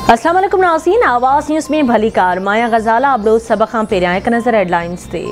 अस्सलाम वालेकुम नाज़रीन, आवाज़ न्यूज़ में भली कार माया गज़ाला अब सभ खां पहिरियां हिकु नज़र हेडलाइंस ते।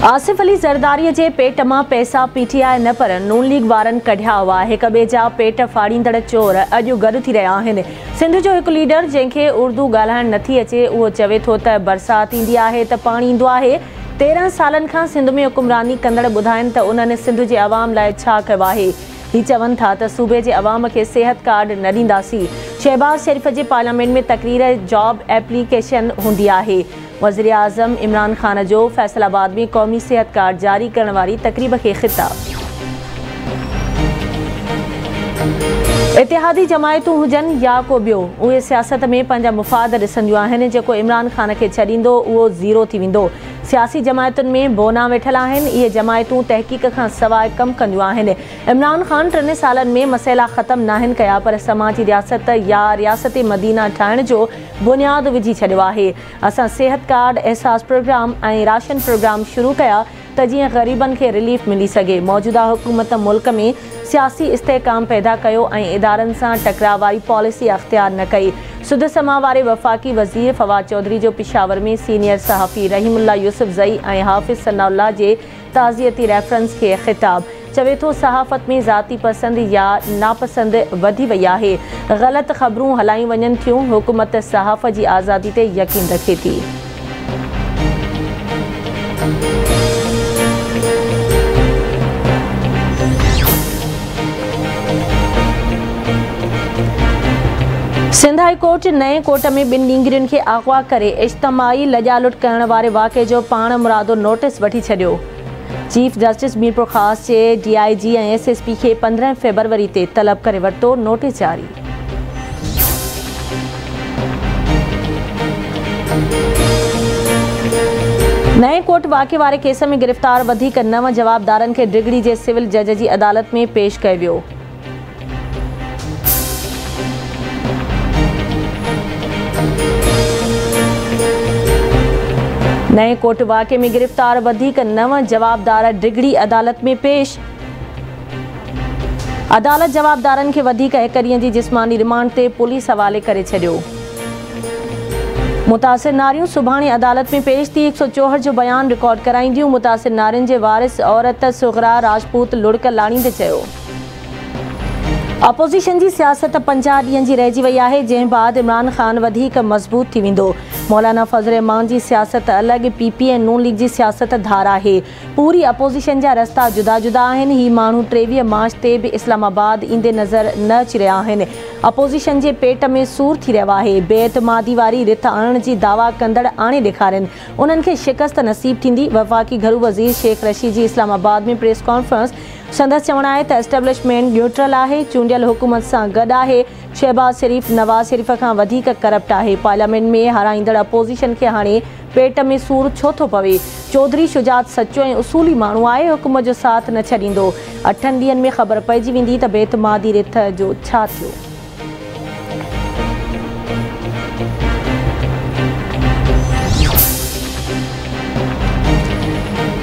आसिफ अली ज़रदारी जे पेट मां पैसा पीटीआई न पर नून लीग वारनि कढिया हुआ। हिक ॿिए जा पेट फाड़ींदड़ चोर अॼु गॾु थी रहिया आहिनि। सिंध जो हिकु लीडर जंहिंखे उर्दू ॻाल्हाइण नथी अचे उहो चवे थो त बरसाति ईंदी आहे त पाणी ईंदो आहे। 13 सालनि खां सिंध में हुकुमरानी कंदड़ ॿुधाइनि त उन्हनि सिंध जे अवाम लाइ छा कयो आहे। ही चवनि था त सूबे जे अवाम खे सिहत कार्ड न ॾींदासीं। शहबाज़ शरीफ़ जे पार्लियामेंट में तक़रीर जॉब एप्लीकेशन हूंदी आहे। वज़ीर आज़म इमरान ख़ान जो फैसलाबाद में क़ौमी सिहत कार्ड जारी करण वारी तक़रीब खे ख़िताब। इतिहादी जमायतूं हुजनि या को ॿियो, उहे सियासत में पंहिंजा मुफ़ाद ॾिसंदियूं आहिनि। जेको इमरान ख़ान खे छॾींदो उहो ज़ीरो थी वेंदो। सियासी जमायतुनि में बोना वेठल आहिनि। इहे जमायतूं तहक़ीक़ खां सवाइ कमु कंदियूं आहिनि। इमरान ख़ान 3 सालनि में मसइला ख़तमु नाहिनि कया, पर समाजी रियासत या रियासती मदीना ठाहिण जो बुनियादु विझी छॾियो आहे। असां सिहत कार्ड, एहसास प्रोग्राम ऐं राशन प्रोग्राम शुरू कया त जीअं ग़रीबनि खे रिलीफ मिली सघे। मौजूदा हुकूमत मुल्क में सियासी इस्तेहकाम पैदा कयो ऐं इदारनि सां टकराव वारी पॉलिसी अख़्तियार न कई। सुद समा वारे वफ़ाक़ी वज़ीर फवाद चौधरी जो पिशावर में सीनियर सहाफ़ी रहीमुल्ला यूसुफ़ज़ई ऐं हाफ़िज़ सनाउल्लाह जे ताज़ियती रेफरेंस खे ख़िताब। चवे थो सहाफ़त में ज़ाती पसंद या नापसंद वधी वई आहे। ग़लति ख़बरूं हलायूं वञनि थियूं। हुकूमत सहाफ़ जी आज़ादी ते यकीन रखे थी। सिंध हाई कोर्ट नए कोर्ट में 2 ॾींगरियुनि खे अगवा करे इज्तमाही लॼालुट करण वारे वाक़े जो पाण मुरादो नोटिस वठी छॾियो। चीफ जस्टिस मीरपुर ख़ास जे DIG ऐं SSP खे 15 फरवरी ते तलब करे वरितो। नोटिस जारी। नए कोर्ट वाक़े वारे केस में गिरफ़्तार वधीक 9 जवाबदारनि खे डिगड़ी जे सिविल जज जी अदालत में पेश कयो वियो। नए कोर्ट वाक़े में गिरफ़्तार वधीक 9 जवाबदार डिगड़ी अदालत में पेश। अदालत जवाबदारनि खे वधीक 1 ॾींहं जी जिस्मानी रिमांड ते पुलिस हवाले करे छॾियो। मुतासिर नारियूं सुभाणे अदालत में पेश थी 164 जो बयान रिकॉर्ड कराईंदियूं। मुतासिर नारियुनि जे वारिस औरत सुगरा राजपूत लुड़क लाणींदे चयो। अपोज़िशन जी सियासत 50 ॾींहनि जी रहिजी वई आहे, जंहिं बाद इमरान ख़ान वधीक मज़बूत थी वेंदो। मौलाना फज़ल रहमान जी सियासत अलॻि, PP ऐं नून लीग जी सियासत धार आहे। पूरी अपोज़िशन जा रस्ता जुदा जुदा आहिनि। ही माण्हू 23 मार्च ते बि इस्लामाबाद ईंदे नज़र न अची रहिया आहिनि। अपोज़िशन जे पेट में सूर थी रहियो आहे। बेएतमादी वारी रिथ आणण जी दावा कंदड़ आणे ॾेखारनि। उन्हनि खे शिकस्त नसीब थींदी। वफ़ाक़ी घरू वज़ीर शेख रशीद जी इस्लामाबाद में प्रेस कॉन्फ्रेंस। संदसि चवणु आहे त एस्टेब्लिशमेंट न्यूट्रल आहे, चूंडियल हुकूमत सां गॾु आहे। शहबाज़ शरीफ़ नवाज़ शरीफ़ खां वधीक करप्ट आहे। पार्लियामेंट में हाराईंदड़ अपोज़िशन खे हाणे पेट में सूर छो थो पवे। चौधरी शुजात सचो ऐं उसूली माण्हू आहे। हुकूमत जो साथ न छॾींदो। 8 ॾींहनि में ख़बर पइजी वेंदी त बेतमादी रिथ जो छा थियो।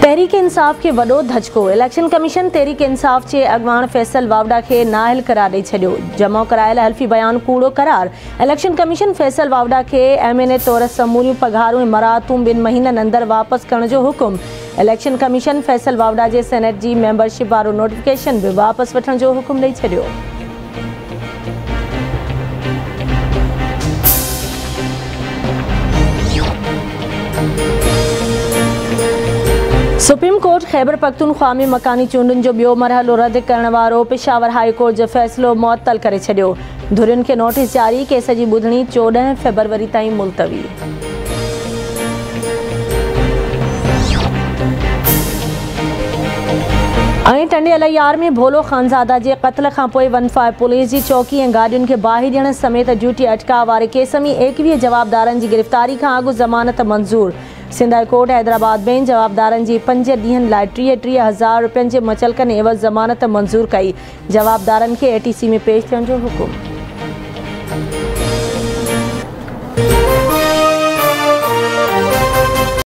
तहरीक इंसाफ़ खे वॾो धचको। इलेक्शन कमीशन तहरीक इंसाफ़ जे अॻवान फैसल वावड़ा खे नाअहल करार ॾेई छॾियो। जमा करायल हल्फ़ी बयान कूड़ो करार। इलेक्शन कमीशन फैसल वावड़ा खे MNA तौर समूरियूं पघारूं ऐं मराहतूं 2 महीननि अंदरि वापसि करण जो हुकुम। इलेक्शन कमीशन फैसल वावड़ा जे सेनेट जी मेंबरशिप वारो नोटिफिकेशन बि वापसि वठण जो हुकुम ॾेई छॾियो। सुप्रीम कोर्ट ख़ैबर पख्तूनख्वा में मकानी चूंडुनि जो ॿियो मरहलो रद्द करण वारो पेशावर हाई कोर्ट जो फ़ैसिलो मुअत्तल करे छॾियो। धुरियुनि खे नोटिस जारी। केस जी ॿुधणी 14 फरवरी ताईं मुलतवी। ऐं टंडे अलैयार में भोलो ख़ानज़ादा जे क़त्ल खां पोइ 15 पुलिस जी चौकी ऐं गाॾियुनि खे बाहि ॾियण समेत ड्यूटी अटकाव वारे केस में 21 जवाबदारनि जी गिरफ़्तारी खां अॻु ज़मानत मंज़ूर। सिंध हाई कोर्ट हैदराबाद में जवाबदारनि जी 5 ॾींहनि लाइ 33,000 रुपयनि जे मुचलकनि एवज़ ज़मानत मंज़ूर कई। जवाबदारनि खे ATC में पेश थियण जो हुकुम।